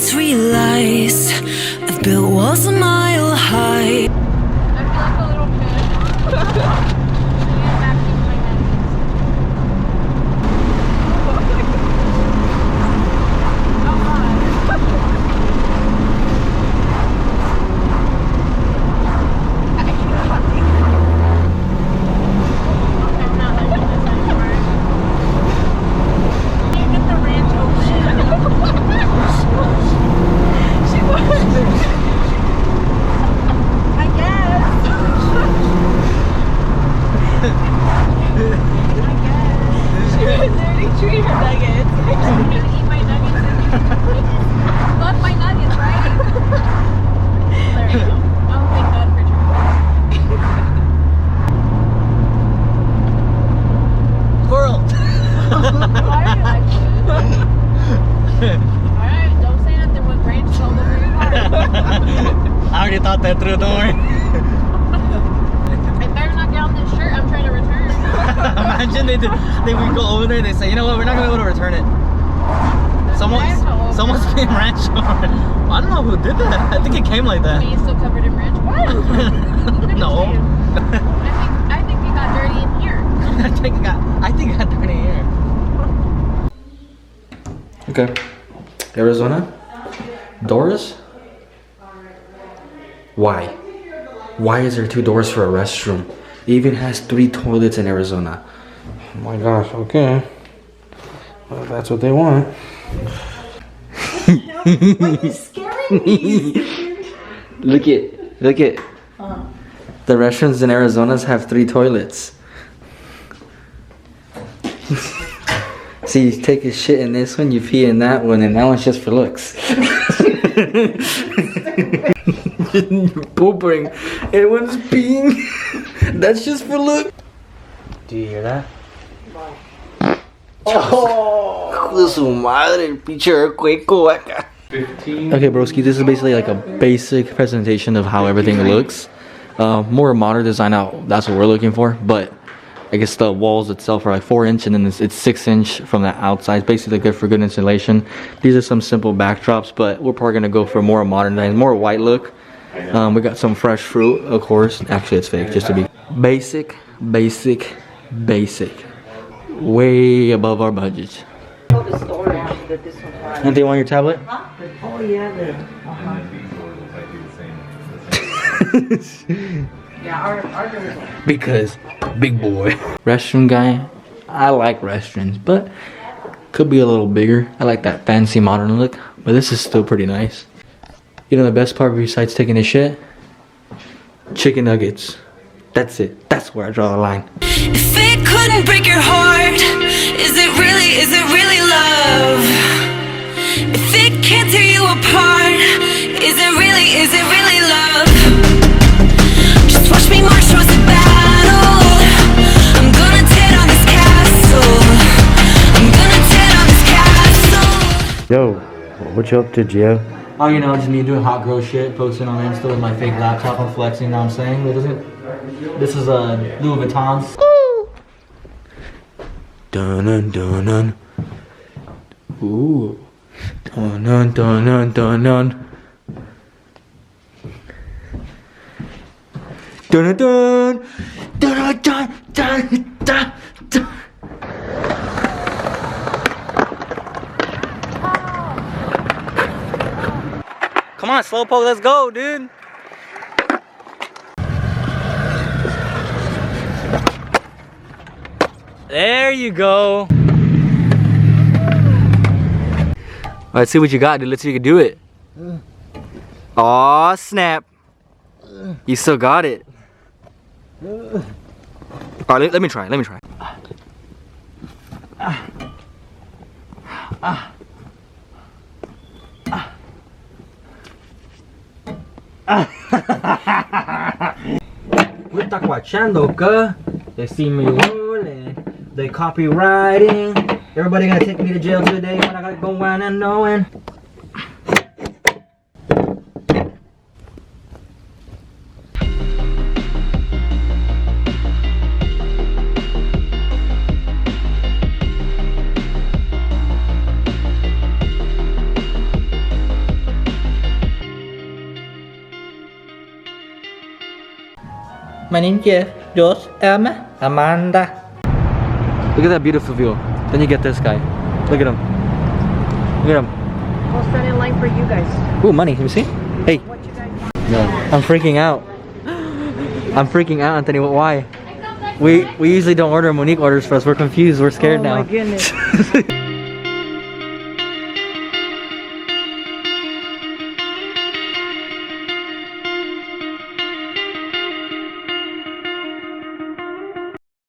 just realized I've built walls a mile high. I feel like a little kid. I already thought that through, don't worry. I better not get on this shirt, I'm trying to return. Imagine they would go over there and they say, you know what, we're not gonna be able to return it. Someone's being ranch on. I don't know who did that. I think it came like that. Are you still covered in ranch? What? No. I think it got dirty in here. I think it got dirty in here. Okay. Arizona? Doors? Why? Why is there 2 doors for a restroom? It even has 3 toilets in Arizona. Oh my gosh, okay. Well, that's what they want. Why are you scaring me? Look it. The restaurants in Arizona have 3 toilets. See, you take a shit in this one, you pee in that one, and that one's just for looks. You're pooping, everyone's peeing. That's just for look. Do you hear that? Oh, su madre, pinche earthquake acá. 15. Okay, broski, this is basically like a basic presentation of how everything looks. More modern design out, that's what we're looking for, but I guess the walls itself are like 4 inch and then it's 6 inch from the outside. It's basically good for good insulation. These are some simple backdrops, but we're probably gonna go for more modern design, more white look. We got some fresh fruit, of course. Actually, it's fake, just to be basic. Way above our budget. Anything on your tablet? Oh yeah, yeah, our Because big boy. Restroom guy. I like restrooms, but could be a little bigger. I like that fancy modern look, but this is still pretty nice. You know the best part besides taking a shit? Chicken nuggets. That's it. That's where I draw the line. If it couldn't break your heart, is it really love? If it can't tear you apart, is it really love? Just watch me march towards the battle. I'm gonna tear down this castle. I'm gonna tear down this castle. Yo, what you up to, Gio? Oh, you know, just me doing hot girl shit, posting on Insta with my fake laptop and flexing, you know what I'm saying? This is Louis Vuitton's. Dun dun dun. Ooh. Dun dun dun dun dun dun. Dun dun dun dun dun dun dun. Come on, Slowpoke, let's go, dude. There you go. Let's see what you got, dude. Let's see if you can do it. Aw, snap. You still got it. Alright, let me try. We está guachando, que they see me rolling, they copywriting. Everybody gonna take me to jail today when I gotta go around and knowing. My name's Jeff. Josh, Emma, Amanda. Look at that beautiful view. Then you get this guy. Look at him. Look at him. We'll stand in line for you guys. Ooh, money. Let me see. Hey. What you guys want? No, I'm freaking out. I'm freaking out, Anthony. Why? We usually don't order. Monique orders for us. We're confused. We're scared now. Oh my goodness.